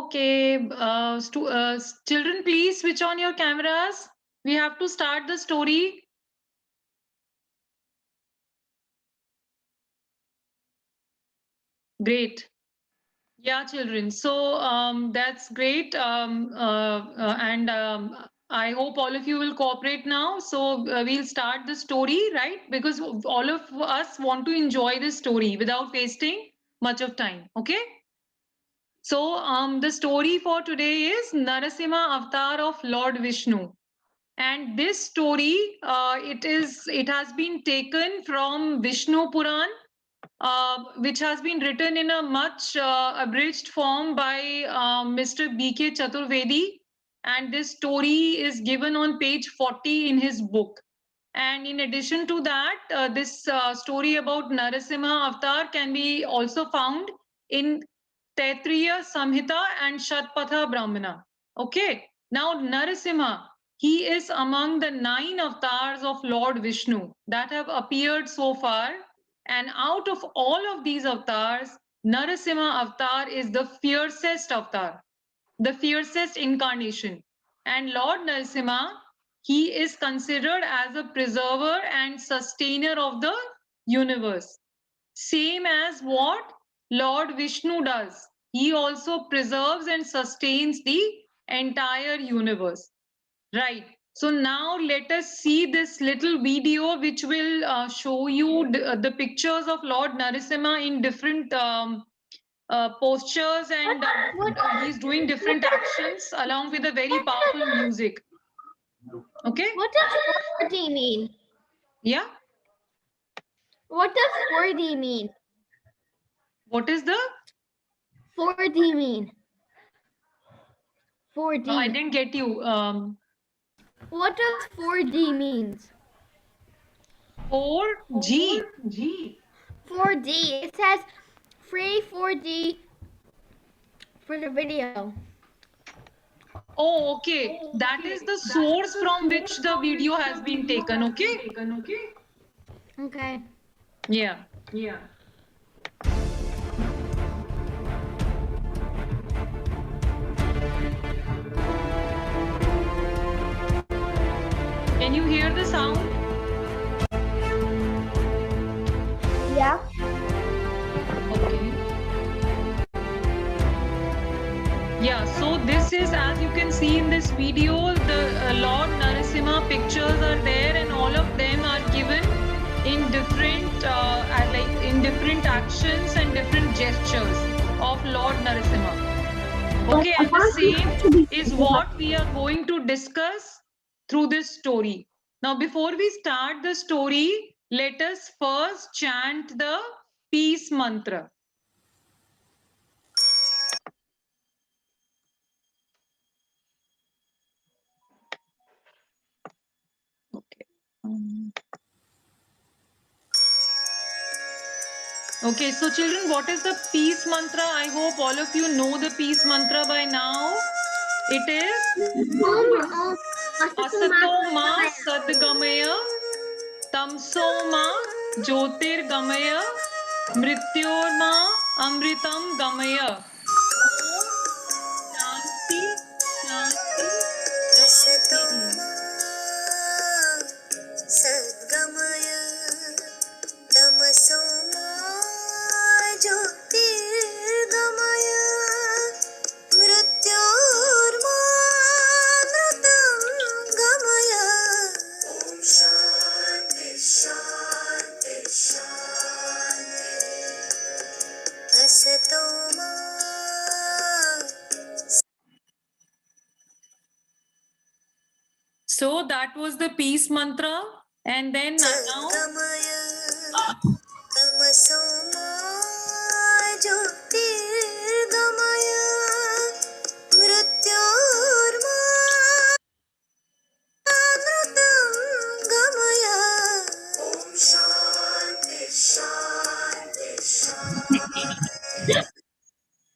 Okay, children, please switch on your cameras. We have to start the story. Great. Yeah, children. So that's great. I hope all of you will cooperate now. So we'll start the story, right? Because all of us want to enjoy this story without wasting much of time. Okay? So the story for today is Narasimha Avatar of Lord Vishnu. And this story, it has been taken from Vishnu Puran, which has been written in a much abridged form by Mr. B.K. Chaturvedi. And this story is given on page 40 in his book. And in addition to that, this story about Narasimha Avatar can be also found in Taittiriya Samhita and Shatpatha Brahmana. Okay, now Narasimha, he is among the 9 avatars of Lord Vishnu that have appeared so far. And out of all of these avatars, Narasimha avatar is the fiercest avatar, the fiercest incarnation. And Lord Narasimha, he is considered as a preserver and sustainer of the universe. Same as what Lord Vishnu does. He also preserves and sustains the entire universe. Right. So now let us see this little video which will show you the pictures of Lord Narasimha in different postures, and he's doing different actions along with a very powerful music. Okay? What does 4D mean? Yeah? What does 4D mean? What is the? 4D mean? 4D. I didn't get you. What does 4D means? 4G. 4D. It says free 4D for the video. Oh, okay. That is the source from which the video has been taken. Okay? Okay. Yeah. Can you hear the sound? Yeah. Okay. Yeah, so this is, as you can see in this video, the Lord Narasimha pictures are there, and all of them are given in different different actions and different gestures of Lord Narasimha. Okay, and the same is what we are going to discuss through this story. Now, before we start the story, let us first chant the peace mantra. Okay. Okay, so children, what is the peace mantra? I hope all of you know the peace mantra by now. It is Asato ma sadgamaya, tamso ma jyotirgamaya, mrityor ma amritam gamaya. Shanti, shanti, shanti. Sadgamaya, tamasoma jyotirgamaya, mrityorma mritam gamaya. Om Shanti Shanti Shanti. Asatoma. So that was the peace mantra, and then now.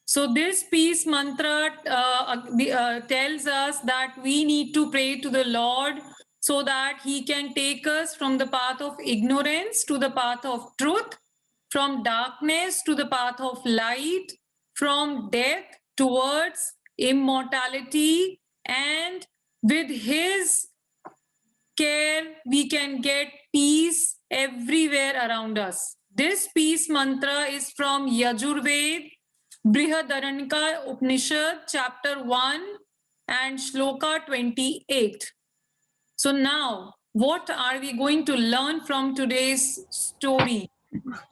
So this peace mantra tells us that we need to pray to the Lord so that he can take us from the path of ignorance to the path of truth, from darkness to the path of light, from death towards immortality, and with his care we can get peace everywhere around us. This peace mantra is from Yajurved, Brihadaranyaka Upanishad, chapter 1 and shloka 28. So now, what are we going to learn from today's story?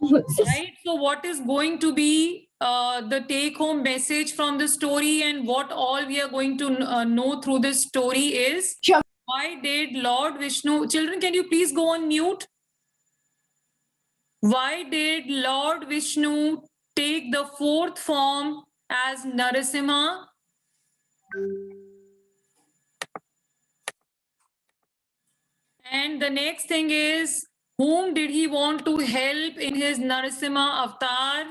Right? So, what is going to be the take home message from the story, and what all we are going to know through this story is why did Lord Vishnu, children, can you please go on mute? Why did Lord Vishnu take the fourth form as Narasimha? And the next thing is, whom did he want to help in his Narasimha avatar?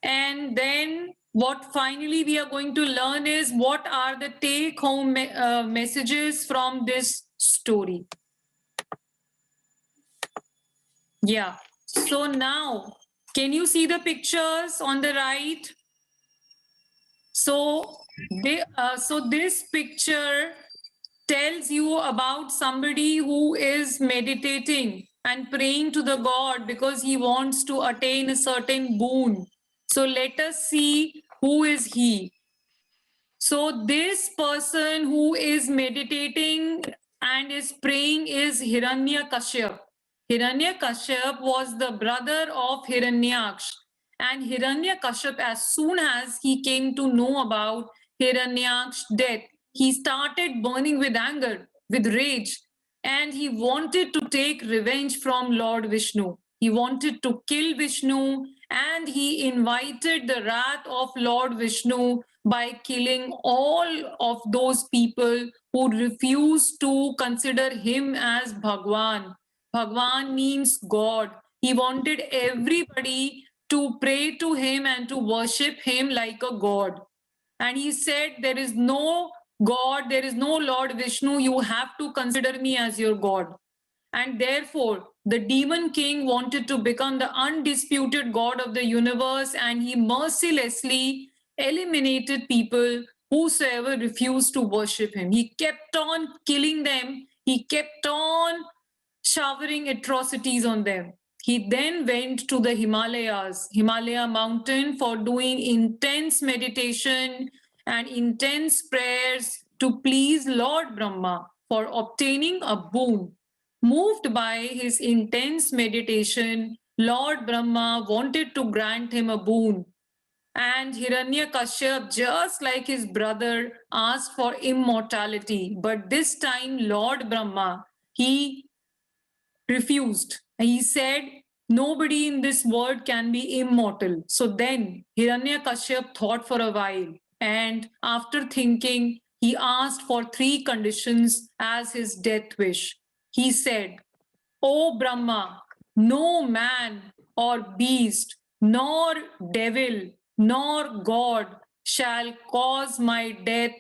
And then what finally we are going to learn is what are the take home messages from this story. Yeah. So now, can you see the pictures on the right? So this picture tells you about somebody who is meditating and praying to the God because he wants to attain a certain boon. So let us see who is he. So this person who is meditating and is praying is Hiranyakashyap. Hiranyakashyap was the brother of Hiranyaksh. And Hiranyakashyap, as soon as he came to know about Hiranyaksh's death, he started burning with anger, with rage, and he wanted to take revenge from Lord Vishnu. He wanted to kill Vishnu, and he invited the wrath of Lord Vishnu by killing all of those people who refused to consider him as Bhagwan. Bhagwan means God. He wanted everybody to pray to him and to worship him like a god. And he said, there is no God, there is no Lord Vishnu, you have to consider me as your God. And therefore, the demon king wanted to become the undisputed God of the universe, and he mercilessly eliminated people whosoever refused to worship him. He kept on killing them, he kept on showering atrocities on them. He then went to the Himalayas, Himalaya mountain, for doing intense meditation and intense prayers to please Lord Brahma for obtaining a boon. Moved by his intense meditation, Lord Brahma wanted to grant him a boon. And Hiranyakashyap, just like his brother, asked for immortality. But this time, Lord Brahma, he refused. He said, nobody in this world can be immortal. So then Hiranyakashyap thought for a while, and after thinking, he asked for 3 conditions as his death wish. He said, O Brahma, no man or beast, nor devil, nor God shall cause my death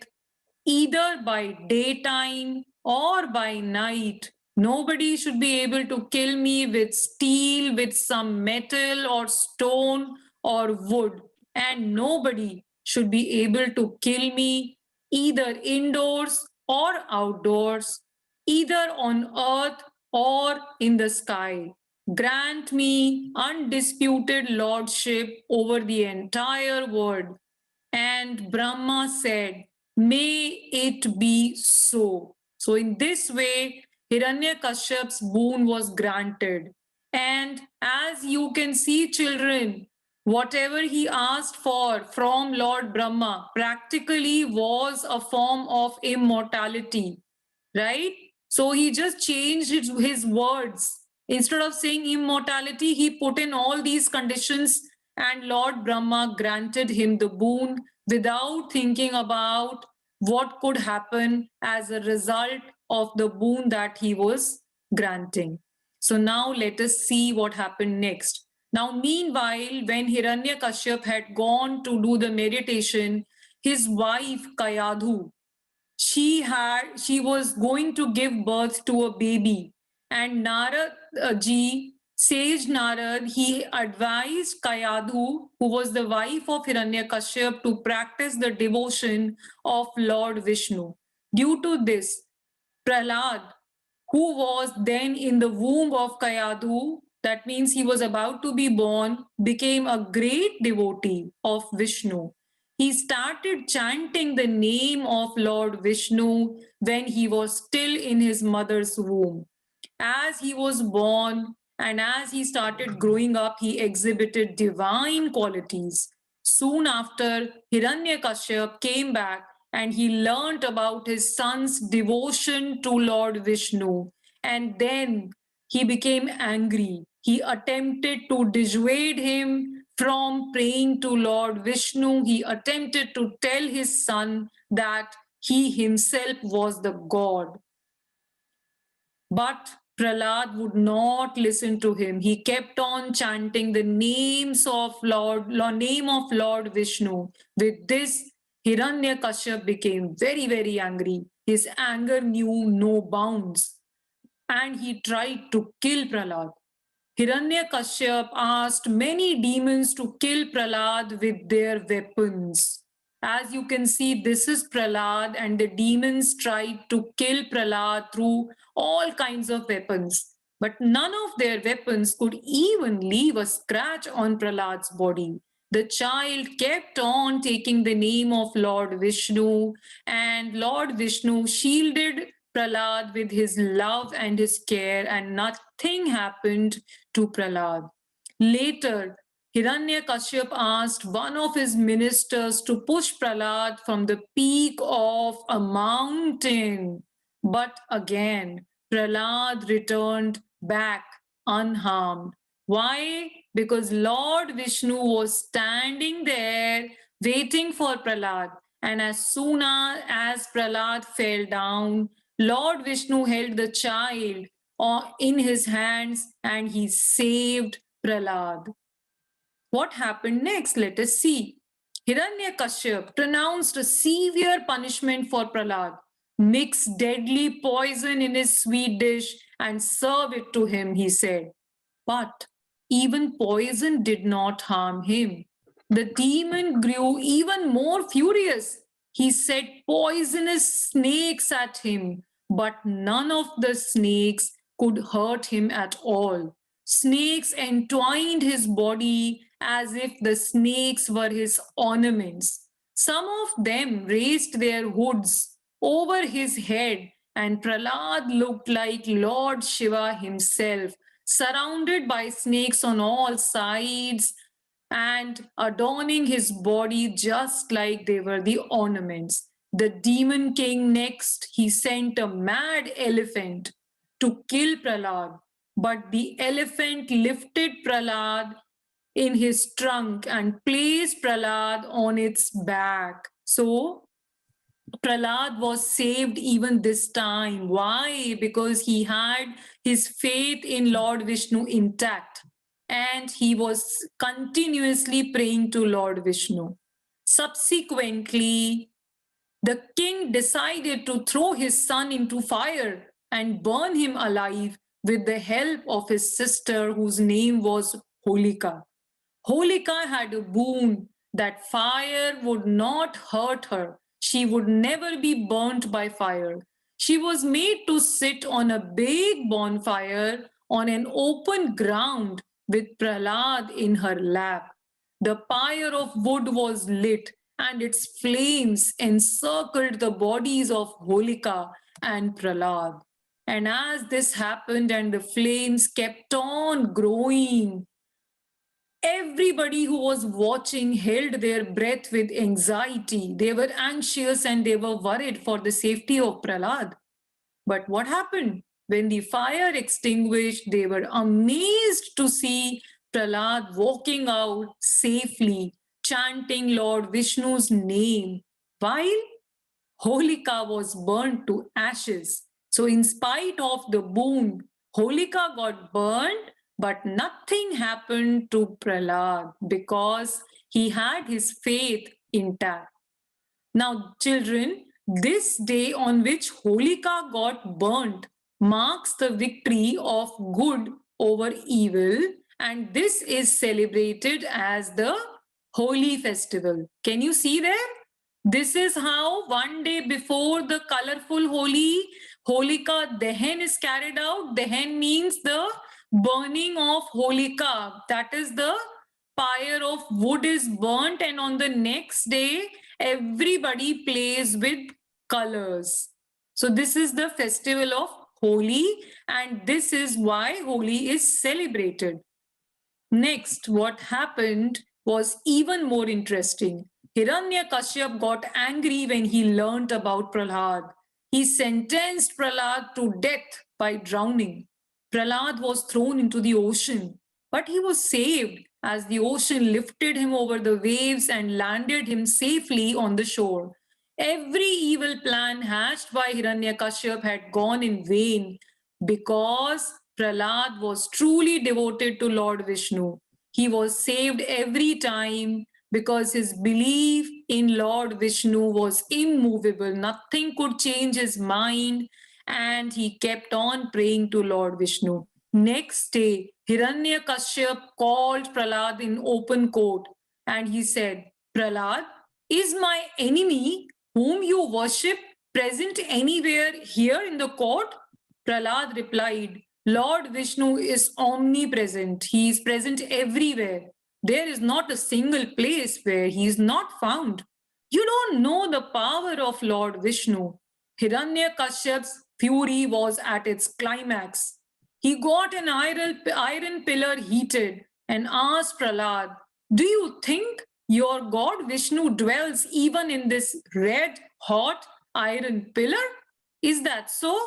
either by daytime or by night. Nobody should be able to kill me with steel, with some metal or stone or wood. And nobody should be able to kill me either indoors or outdoors, either on earth or in the sky. Grant me undisputed lordship over the entire world. And Brahma said, may it be so. So in this way, Hiranyakashyap's boon was granted. And as you can see, children, whatever he asked for from Lord Brahma practically was a form of immortality, right? So he just changed his words. Instead of saying immortality, he put in all these conditions, and Lord Brahma granted him the boon without thinking about what could happen as a result of the boon that he was granting. So now let us see what happened next. Now, meanwhile, when Hiranyakashyap had gone to do the meditation, his wife Kayadhu, she was going to give birth to a baby, and Narad ji sage Narad, he advised Kayadhu, who was the wife of Hiranyakashyap, to practice the devotion of Lord Vishnu. Due to this, Prahlad, who was then in the womb of Kayadhu, that means he was about to be born, became a great devotee of Vishnu. He started chanting the name of Lord Vishnu when he was still in his mother's womb. As he was born and as he started growing up, he exhibited divine qualities. Soon after, Hiranyakashyap came back and he learnt about his son's devotion to Lord Vishnu. And then he became angry. He attempted to dissuade him from praying to Lord Vishnu. He attempted to tell his son that he himself was the God. But Prahlad would not listen to him. He kept on chanting the name of Lord Vishnu. With this, Hiranyakashyap became very, very angry. His anger knew no bounds, and he tried to kill Prahlad. Hiranyakashyap asked many demons to kill Prahlad with their weapons. As you can see, this is Prahlad, and the demons tried to kill Prahlad through all kinds of weapons. But none of their weapons could even leave a scratch on Prahlad's body. The child kept on taking the name of Lord Vishnu, and Lord Vishnu shielded Prahlad with his love and his care, and nothing happened to Prahlad. Later, Hiranyakashyap asked one of his ministers to push Prahlad from the peak of a mountain. But again, Prahlad returned back unharmed. Why? Because Lord Vishnu was standing there waiting for Prahlad. And as soon as Prahlad fell down, Lord Vishnu held the child in his hands and he saved Prahlad. What happened next? Let us see. Hiranyakashyap pronounced a severe punishment for Prahlad. Mix deadly poison in his sweet dish and serve it to him, he said. But even poison did not harm him. The demon grew even more furious. He set poisonous snakes at him, but none of the snakes could hurt him at all. Snakes entwined his body as if the snakes were his ornaments. Some of them raised their hoods over his head, and Prahlad looked like Lord Shiva himself, surrounded by snakes on all sides and adorning his body just like they were the ornaments. The demon king next, he sent a mad elephant to kill Prahlad, but the elephant lifted Prahlad in his trunk and placed Prahlad on its back. So Prahlad was saved even this time. Why? Because he had his faith in Lord Vishnu intact and he was continuously praying to Lord Vishnu. Subsequently, the king decided to throw his son into fire and burn him alive with the help of his sister, whose name was Holika. Holika had a boon that fire would not hurt her. She would never be burnt by fire. She was made to sit on a big bonfire on an open ground with Prahlad in her lap. The pyre of wood was lit and its flames encircled the bodies of Holika and Prahlad. And as this happened and the flames kept on growing, everybody who was watching held their breath with anxiety. They were anxious and they were worried for the safety of Prahlad. But what happened? When the fire extinguished, they were amazed to see Prahlad walking out safely, chanting Lord Vishnu's name, while Holika was burnt to ashes. So, in spite of the boon, Holika got burned, but nothing happened to Prahlad because he had his faith intact. Now, children, this day on which Holika got burnt marks the victory of good over evil, and this is celebrated as the Holi festival. Can you see there? This is how one day before the colorful Holi, Holika Dahan is carried out. Dahan means the burning of Holika. That is the pyre of wood is burnt, and on the next day, everybody plays with colors. So this is the festival of Holi, and this is why Holi is celebrated. Next, what happened was even more interesting. Hiranyakashyap got angry when he learnt about Prahlad. He sentenced Prahlad to death by drowning. Prahlad was thrown into the ocean, but he was saved as the ocean lifted him over the waves and landed him safely on the shore. Every evil plan hatched by Hiranyakashyap had gone in vain because Prahlad was truly devoted to Lord Vishnu. He was saved every time because his belief in Lord Vishnu was immovable. Nothing could change his mind, and he kept on praying to Lord Vishnu. Next day, Hiranyakashyap called Prahlad in open court and he said, Prahlad, is my enemy whom you worship present anywhere here in the court? Prahlad replied, Lord Vishnu is omnipresent. He is present everywhere. There is not a single place where he is not found. You don't know the power of Lord Vishnu. Hiranyakashyap's fury was at its climax. He got an iron pillar heated and asked Prahlad, do you think your God Vishnu dwells even in this red hot iron pillar? Is that so?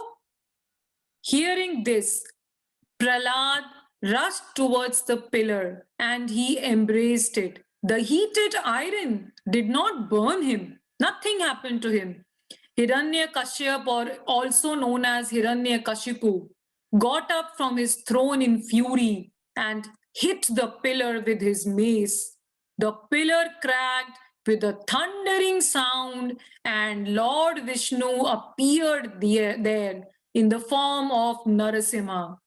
Hearing this, Prahlad rushed towards the pillar and he embraced it. The heated iron did not burn him. Nothing happened to him. Hiranyakashyap, or also known as Hiranyakashipu, got up from his throne in fury and hit the pillar with his mace. The pillar cracked with a thundering sound, and Lord Vishnu appeared there in the form of Narasimha.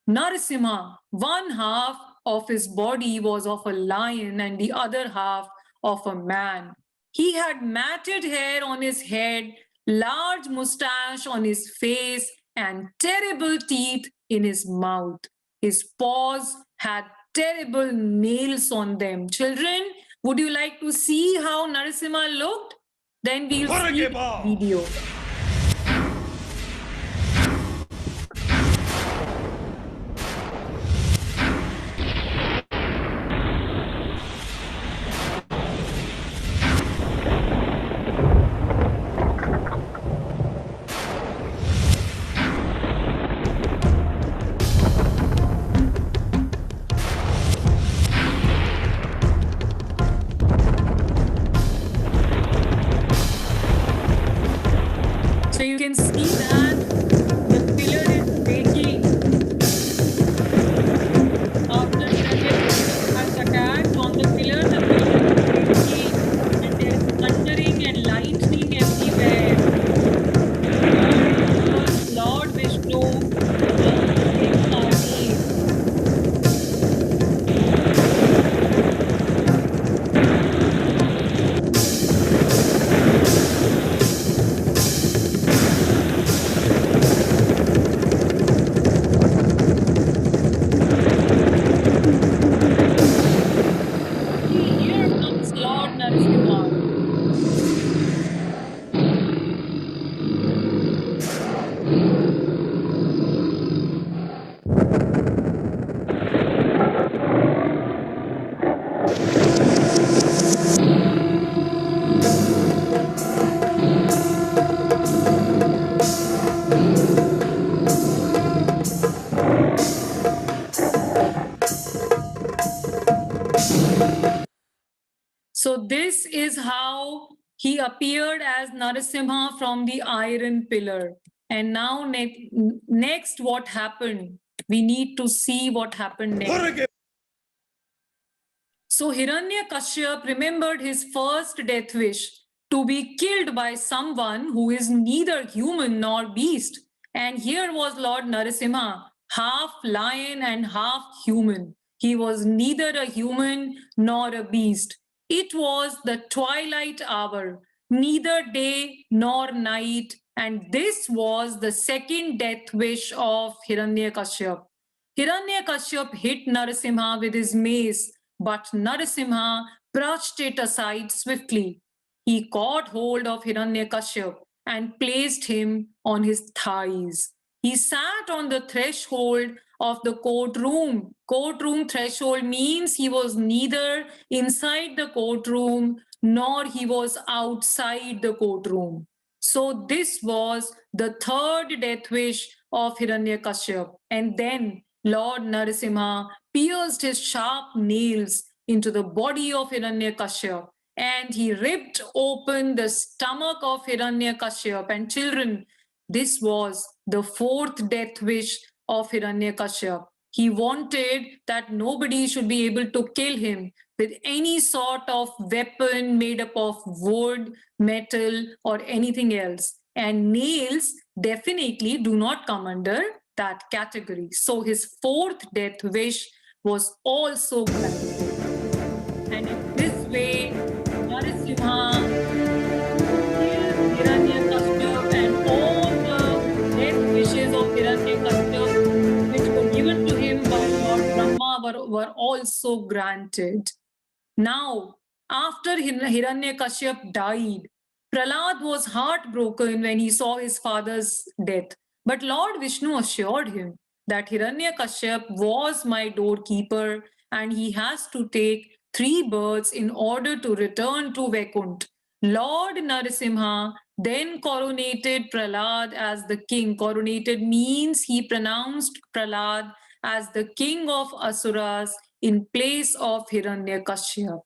Narasimha, one half of his body was of a lion and the other half of a man. He had matted hair on his head, large mustache on his face, and terrible teeth in his mouth. His paws had terrible nails on them. Children, would you like to see how Narasimha looked? Then we'll see the video. So you can see that the pillar is breaking after Hiranyakashipu has attacked on the pillar is breaking and there is thundering and lightning everywhere. Lord Vishnu is army. Here comes Lord Narasimha. So this is how he appeared as Narasimha from the iron pillar. And now next what happened? We need to see what happened next. So Hiranyakashyap remembered his first death wish to be killed by someone who is neither human nor beast. And here was Lord Narasimha half lion and half human. He was neither a human nor a beast. It was the twilight hour, neither day nor night, and this was the second death wish of Hiranyakashyap. Hiranyakashyap hit Narasimha with his mace, but Narasimha brushed it aside swiftly. He caught hold of Hiranyakashyap and placed him on his thighs. He sat on the threshold of the courtroom. Courtroom threshold means he was neither inside the courtroom nor he was outside the courtroom. So this was the third death wish of Hiranyakashyap. And then Lord Narasimha pierced his sharp nails into the body of Hiranyakashyap and he ripped open the stomach of Hiranyakashyap. And children, this was the fourth death wish of Hiranyakashyap. He wanted that nobody should be able to kill him with any sort of weapon made up of wood, metal, or anything else. And nails definitely do not come under that category. So his fourth death wish was also granted. And in this way, Narasimha killed Hiranyakashyap, and all the death wishes of Hiranyakashyap, which were given to him by Lord Brahma, were also granted. Now, after Hiranyakashyap died, Prahlad was heartbroken when he saw his father's death. But Lord Vishnu assured him that Hiranyakashyap was my doorkeeper and he has to take 3 birds in order to return to Vaikunt. Lord Narasimha then coronated Prahlad as the king. Coronated means he pronounced Prahlad as the king of Asuras in place of Hiranyakashyap.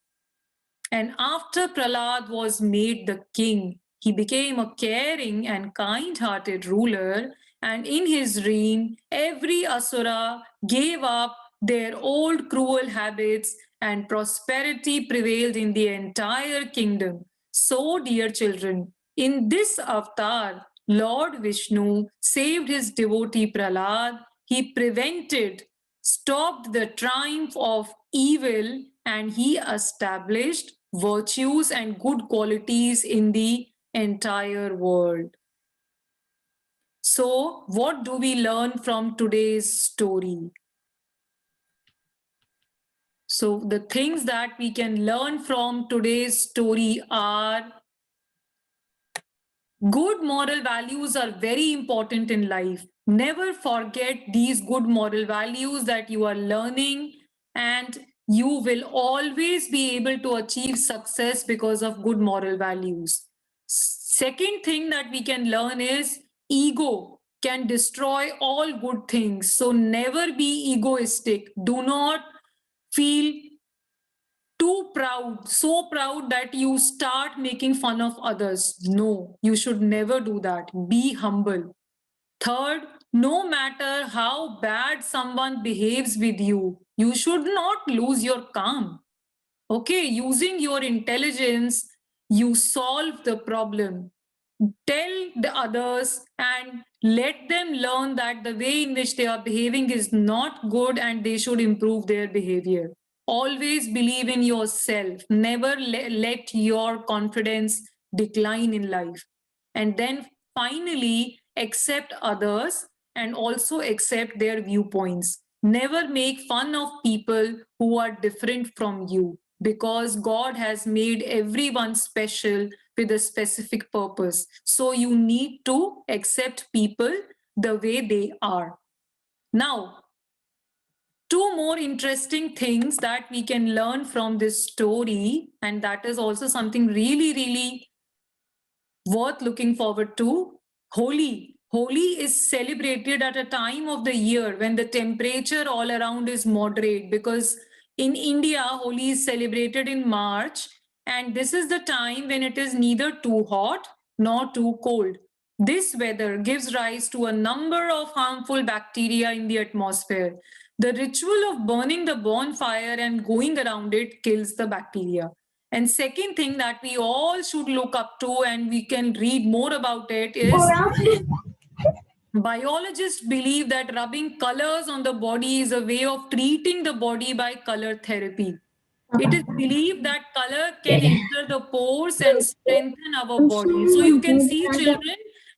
And after Prahlad was made the king, he became a caring and kind-hearted ruler, and in his reign, every Asura gave up their old cruel habits and prosperity prevailed in the entire kingdom. So, dear children, in this avatar, Lord Vishnu saved his devotee Prahlad. He stopped the triumph of evil, and he established virtues and good qualities in the entire world. So, what do we learn from today's story? So, the things that we can learn from today's story are good moral values are very important in life. Never forget these good moral values that you are learning, and you will always be able to achieve success because of good moral values. Second thing that we can learn is ego can destroy all good things. So never be egoistic. Do not feel too proud, so proud that you start making fun of others. No, you should never do that. Be humble. Third, no matter how bad someone behaves with you, you should not lose your calm. Okay, using your intelligence, you solve the problem. Tell the others and let them learn that the way in which they are behaving is not good and they should improve their behavior. Always believe in yourself. Never let your confidence decline in life. And then finally, accept others and also accept their viewpoints. Never make fun of people who are different from you, because God has made everyone special with a specific purpose. So you need to accept people the way they are. Now, 2 more interesting things that we can learn from this story, and that is also something really, really worth looking forward to. Holi. Holi is celebrated at a time of the year when the temperature all around is moderate, because in India, Holi is celebrated in March, and this is the time when it is neither too hot nor too cold. This weather gives rise to a number of harmful bacteria in the atmosphere. The ritual of burning the bonfire and going around it kills the bacteria. And second thing that we all should look up to, and we can read more about it, is Biologists believe that rubbing colors on the body is a way of treating the body by color therapy. It is believed that color can enter the pores and strengthen our body. So you can see, children,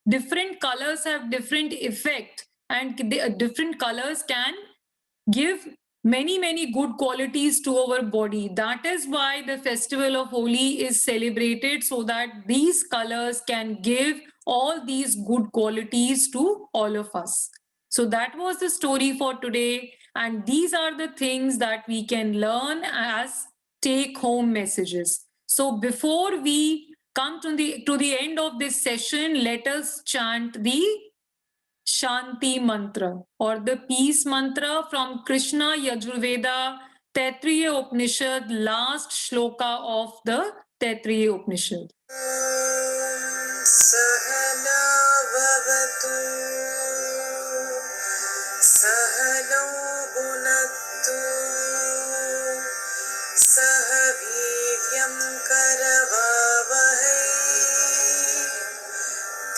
different colors have different effect, and different colors can give many good qualities to our body. That is why the festival of Holi is celebrated, so that these colors can give all these good qualities to all of us. So that was the story for today, and these are the things that we can learn as take home messages. So before we come to the end of this session, let us chant the Shanti Mantra or the peace mantra from Krishna Yajurveda Taittiriya Upanishad, last shloka of the Taittiriya Upanishad. सहना भवतु सहनौ भुनक्तु सह वीर्यं करवावहै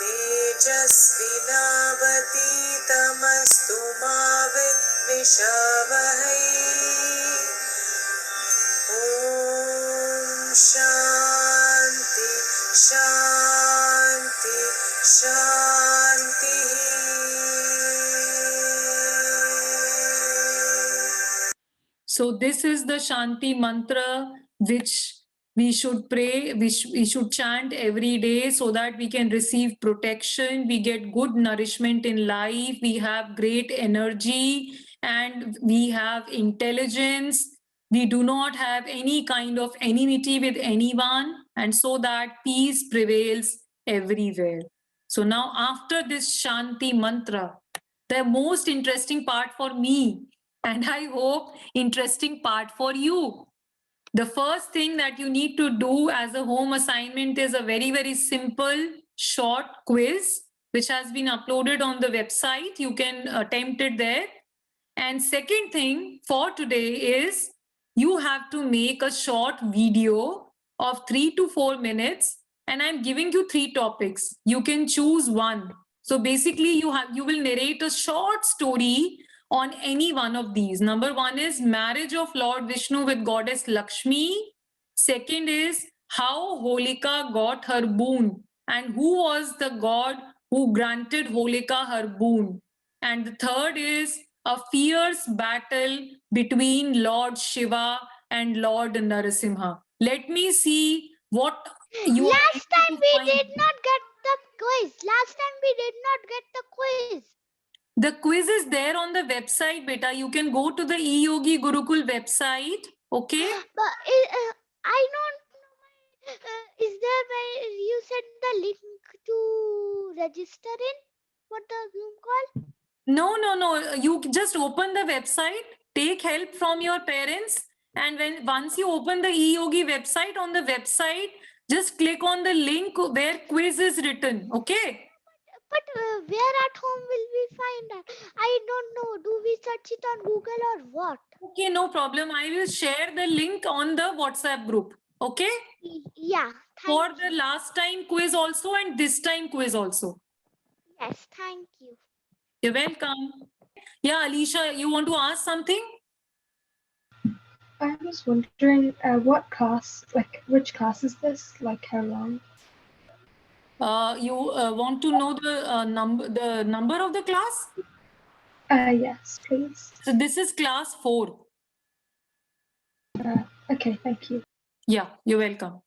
तेजस्विनावतीतमस्तु मा विद्विषावहै ॐ शान्ति शान्ति शान्तिः So this is the Shanti mantra which we should pray, we should chant every day, so that we can receive protection, we get good nourishment in life, we have great energy, and we have intelligence. We do not have any kind of enmity with anyone, and so that peace prevails everywhere. So now, after this Shanti mantra, the most interesting part for me, and I hope interesting part for you. The first thing that you need to do as a home assignment is a very simple short quiz, which has been uploaded on the website. You can attempt it there. And second thing for today is you have to make a short video of 3 to 4 minutes, and I'm giving you 3 topics. You can choose one. So basically you will narrate a short story on any one of these. Number 1 is marriage of Lord Vishnu with goddess Lakshmi. Second is how Holika got her boon, and who was the god who granted Holika her boon. And the third is a fierce battle between Lord Shiva and Lord Narasimha. Let me see what you are Last able time to we find. did not get the quiz. Last time we did not get the quiz. The quiz is there on the website, beta. You can go to the eYogi Gurukul website. Okay. But I don't know. Is there where you sent the link to register in? What the Zoom call? No. You just open the website, take help from your parents, and once you open the eYogi website, on the website, just click on the link where quiz is written. Okay. But where at home will we find that? I don't know. Do we search it on Google or what? Okay, no problem. I will share the link on the WhatsApp group. Okay. Yeah. For Thank the you. last time quiz also and this time quiz also. Yes. Thank you. You're welcome. Yeah, Alicia, you want to ask something? I was wondering what class, like which class is this? Like how long? You want to know the number of the class? Yes, please. So this is class 4. Okay, thank you. Yeah, you're welcome.